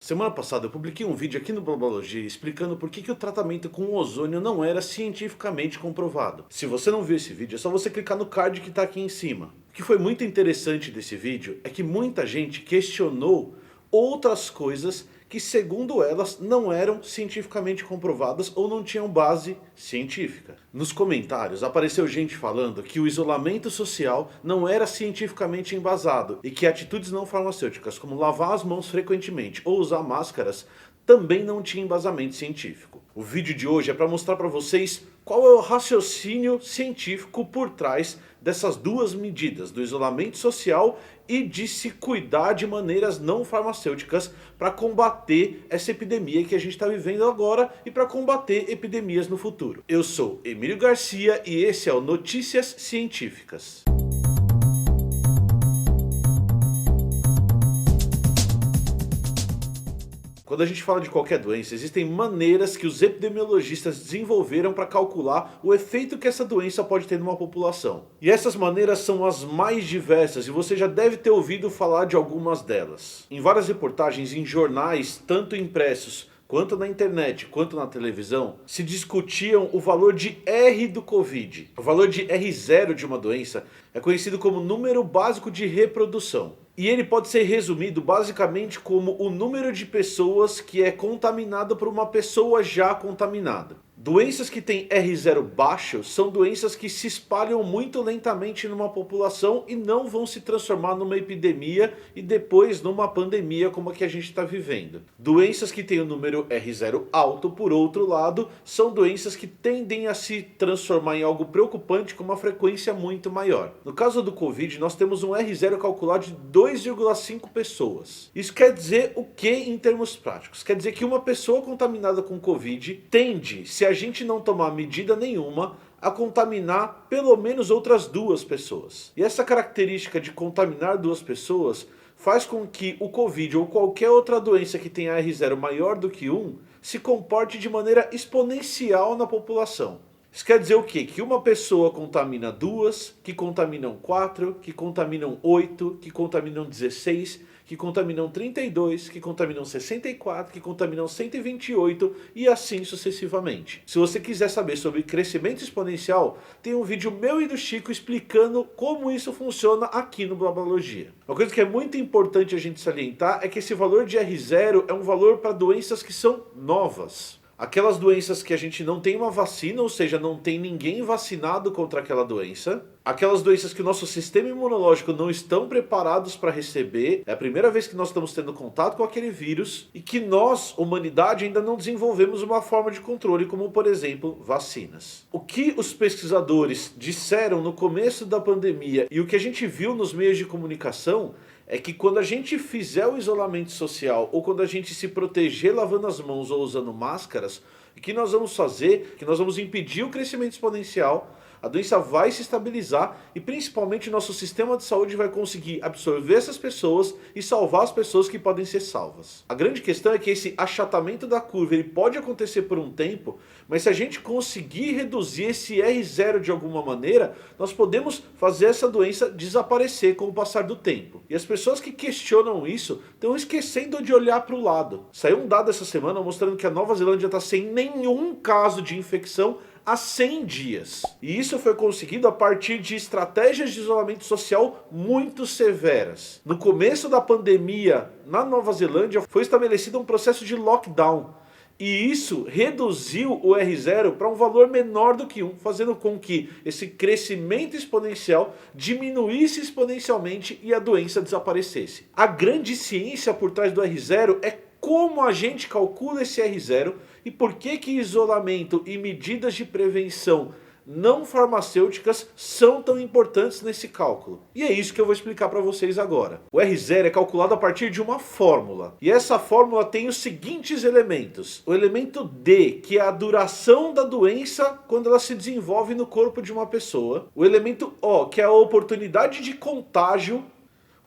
Semana passada eu publiquei um vídeo aqui no Blabologia explicando por que o tratamento com ozônio não era cientificamente comprovado. Se você não viu esse vídeo, é só você clicar no card que está aqui em cima. O que foi muito interessante desse vídeo é que muita gente questionou outras coisas que, segundo elas, não eram cientificamente comprovadas ou não tinham base científica. Nos comentários apareceu gente falando que o isolamento social não era cientificamente embasado e que atitudes não farmacêuticas, como lavar as mãos frequentemente ou usar máscaras, também não tinha embasamento científico. O vídeo de hoje é para mostrar para vocês qual é o raciocínio científico por trás dessas duas medidas, do isolamento social e de se cuidar de maneiras não farmacêuticas para combater essa epidemia que a gente está vivendo agora e para combater epidemias no futuro. Eu sou Emílio Garcia e esse é o Notícias Científicas. Quando a gente fala de qualquer doença, existem maneiras que os epidemiologistas desenvolveram para calcular o efeito que essa doença pode ter numa população. E essas maneiras são as mais diversas e você já deve ter ouvido falar de algumas delas. Em várias reportagens em jornais, tanto impressos quanto na internet, quanto na televisão, se discutiam o valor de R do Covid. O valor de R0 de uma doença é conhecido como número básico de reprodução. E ele pode ser resumido basicamente como o número de pessoas que é contaminado por uma pessoa já contaminada. Doenças que têm R0 baixo são doenças que se espalham muito lentamente numa população e não vão se transformar numa epidemia e depois numa pandemia como a que a gente está vivendo. Doenças que têm o número R0 alto, por outro lado, são doenças que tendem a se transformar em algo preocupante com uma frequência muito maior. No caso do Covid, nós temos um R0 calculado de 2,5 pessoas. Isso quer dizer o que em termos práticos? Quer dizer que uma pessoa contaminada com Covid tende, se a gente não tomar medida nenhuma, a contaminar pelo menos outras duas pessoas. E essa característica de contaminar duas pessoas faz com que o Covid ou qualquer outra doença que tenha R0 maior do que 1 se comporte de maneira exponencial na população. Isso quer dizer o quê? Que uma pessoa contamina duas, que contaminam 4, que contaminam 8, que contaminam 16, que contaminam 32, que contaminam 64, que contaminam 128 e assim sucessivamente. Se você quiser saber sobre crescimento exponencial, tem um vídeo meu e do Chico explicando como isso funciona aqui no Blabologia. Uma coisa que é muito importante a gente salientar é que esse valor de R0 é um valor para doenças que são novas. Aquelas doenças que a gente não tem uma vacina, ou seja, não tem ninguém vacinado contra aquela doença. Aquelas doenças que o nosso sistema imunológico não estão preparados para receber. É a primeira vez que nós estamos tendo contato com aquele vírus e que nós, humanidade, ainda não desenvolvemos uma forma de controle, como por exemplo, vacinas. O que os pesquisadores disseram no começo da pandemia e o que a gente viu nos meios de comunicação é que quando a gente fizer o isolamento social ou quando a gente se proteger lavando as mãos ou usando máscaras, o que nós vamos fazer? Que nós vamos impedir o crescimento exponencial, a doença vai se estabilizar e principalmente o nosso sistema de saúde vai conseguir absorver essas pessoas e salvar as pessoas que podem ser salvas. A grande questão é que esse achatamento da curva ele pode acontecer por um tempo, mas se a gente conseguir reduzir esse R0 de alguma maneira, nós podemos fazer essa doença desaparecer com o passar do tempo. E as pessoas que questionam isso estão esquecendo de olhar para o lado. Saiu um dado essa semana mostrando que a Nova Zelândia está sem nenhum caso de infecção há 100 dias. E isso foi conseguido a partir de estratégias de isolamento social muito severas. No começo da pandemia, na Nova Zelândia, foi estabelecido um processo de lockdown. E isso reduziu o R0 para um valor menor do que 1, fazendo com que esse crescimento exponencial diminuísse exponencialmente e a doença desaparecesse. A grande ciência por trás do R0 é como a gente calcula esse R0 e por que isolamento e medidas de prevenção não farmacêuticas são tão importantes nesse cálculo. E é isso que eu vou explicar para vocês agora. O R0 é calculado a partir de uma fórmula. E essa fórmula tem os seguintes elementos. O elemento D, que é a duração da doença quando ela se desenvolve no corpo de uma pessoa. O elemento O, que é a oportunidade de contágio.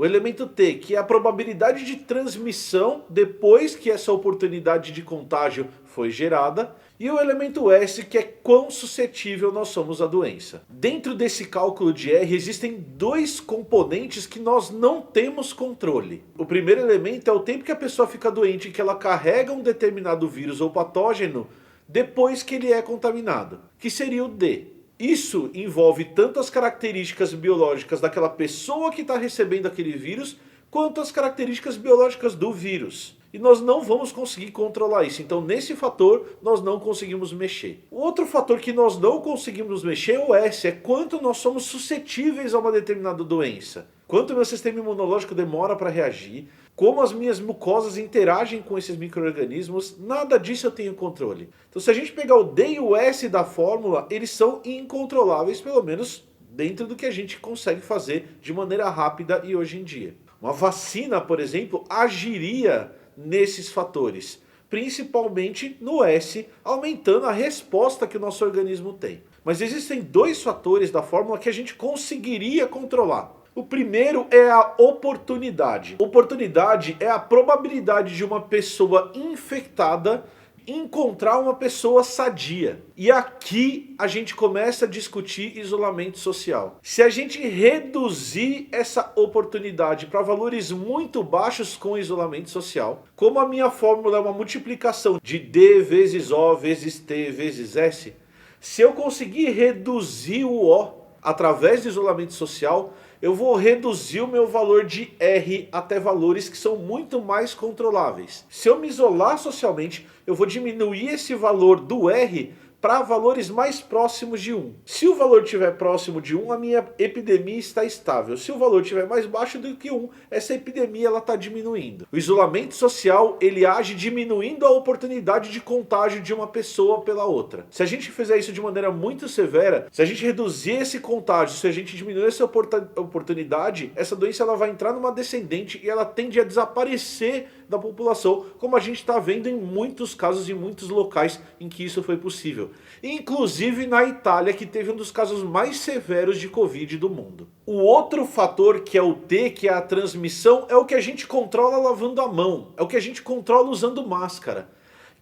O elemento T, que é a probabilidade de transmissão depois que essa oportunidade de contágio foi gerada. E o elemento S, que é quão suscetível nós somos à doença. Dentro desse cálculo de R existem dois componentes que nós não temos controle. O primeiro elemento é o tempo que a pessoa fica doente e que ela carrega um determinado vírus ou patógeno depois que ele é contaminado, que seria o D. Isso envolve tanto as características biológicas daquela pessoa que está recebendo aquele vírus, quanto as características biológicas do vírus. E nós não vamos conseguir controlar isso. Então, nesse fator, nós não conseguimos mexer. O outro fator que nós não conseguimos mexer é o S, é quanto nós somos suscetíveis a uma determinada doença. Quanto o meu sistema imunológico demora para reagir, como as minhas mucosas interagem com esses micro-organismos, nada disso eu tenho controle. Então, se a gente pegar o D e o S da fórmula, eles são incontroláveis, pelo menos dentro do que a gente consegue fazer de maneira rápida e hoje em dia. Uma vacina, por exemplo, agiria nesses fatores, principalmente no S, aumentando a resposta que o nosso organismo tem. Mas existem dois fatores da fórmula que a gente conseguiria controlar. O primeiro é a oportunidade. Oportunidade é a probabilidade de uma pessoa infectada encontrar uma pessoa sadia. E aqui a gente começa a discutir isolamento social. Se a gente reduzir essa oportunidade para valores muito baixos com isolamento social, como a minha fórmula é uma multiplicação de D vezes O vezes T vezes S, se eu conseguir reduzir o O através do isolamento social, eu vou reduzir o meu valor de R até valores que são muito mais controláveis. Se eu me isolar socialmente, eu vou diminuir esse valor do R para valores mais próximos de 1. Se o valor estiver próximo de 1, a minha epidemia está estável. Se o valor estiver mais baixo do que 1, essa epidemia está diminuindo. O isolamento social, ele age diminuindo a oportunidade de contágio de uma pessoa pela outra. Se a gente fizer isso de maneira muito severa, se a gente reduzir esse contágio, se a gente diminuir essa oportunidade, essa doença ela vai entrar numa descendente e ela tende a desaparecer da população, como a gente está vendo em muitos casos, em muitos locais em que isso foi possível. Inclusive na Itália, que teve um dos casos mais severos de Covid do mundo. O outro fator, que é o T, que é a transmissão, é o que a gente controla lavando a mão, é o que a gente controla usando máscara.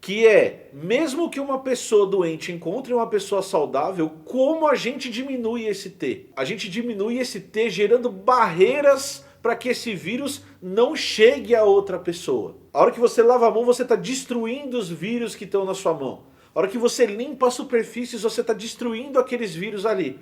Que é, mesmo que uma pessoa doente encontre uma pessoa saudável, como a gente diminui esse T? A gente diminui esse T gerando barreiras para que esse vírus não chegue a outra pessoa. A hora que você lava a mão, você está destruindo os vírus que estão na sua mão. A hora que você limpa as superfícies, você está destruindo aqueles vírus ali.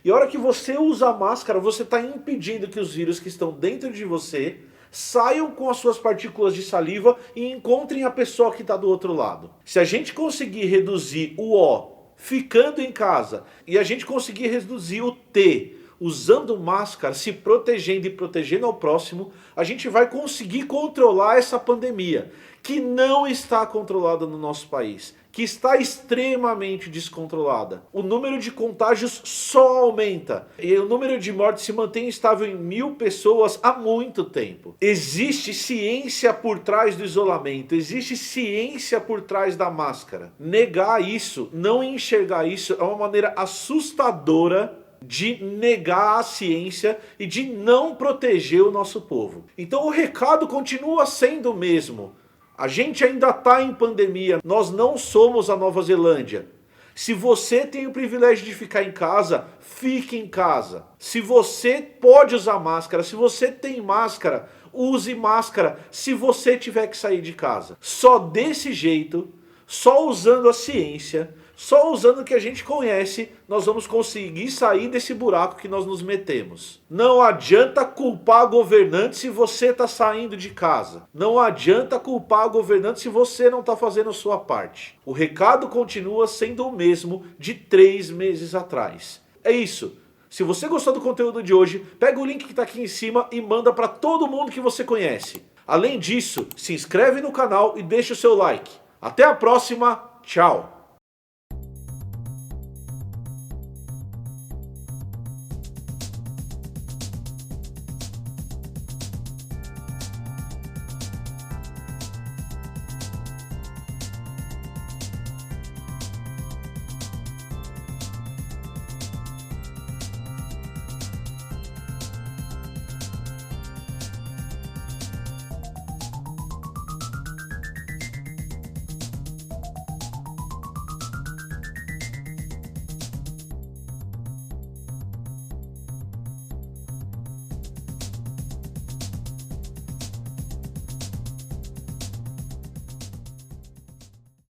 E a hora que você usa a máscara, você está impedindo que os vírus que estão dentro de você saiam com as suas partículas de saliva e encontrem a pessoa que está do outro lado. Se a gente conseguir reduzir o O ficando em casa e a gente conseguir reduzir o T usando máscara, se protegendo e protegendo ao próximo, a gente vai conseguir controlar essa pandemia, que não está controlada no nosso país, que está extremamente descontrolada. O número de contágios só aumenta, e o número de mortes se mantém estável em 1.000 pessoas há muito tempo. Existe ciência por trás do isolamento, existe ciência por trás da máscara. Negar isso, não enxergar isso, é uma maneira assustadora de negar a ciência e de não proteger o nosso povo. Então o recado continua sendo o mesmo. A gente ainda está em pandemia, nós não somos a Nova Zelândia. Se você tem o privilégio de ficar em casa, fique em casa. Se você pode usar máscara, se você tem máscara, use máscara se você tiver que sair de casa. Só desse jeito, só usando a ciência, só usando o que a gente conhece, nós vamos conseguir sair desse buraco que nós nos metemos. Não adianta culpar governante se você está saindo de casa. Não adianta culpar governante se você não está fazendo a sua parte. O recado continua sendo o mesmo de 3 meses atrás. É isso. Se você gostou do conteúdo de hoje, pega o link que está aqui em cima e manda para todo mundo que você conhece. Além disso, se inscreve no canal e deixa o seu like. Até a próxima, tchau!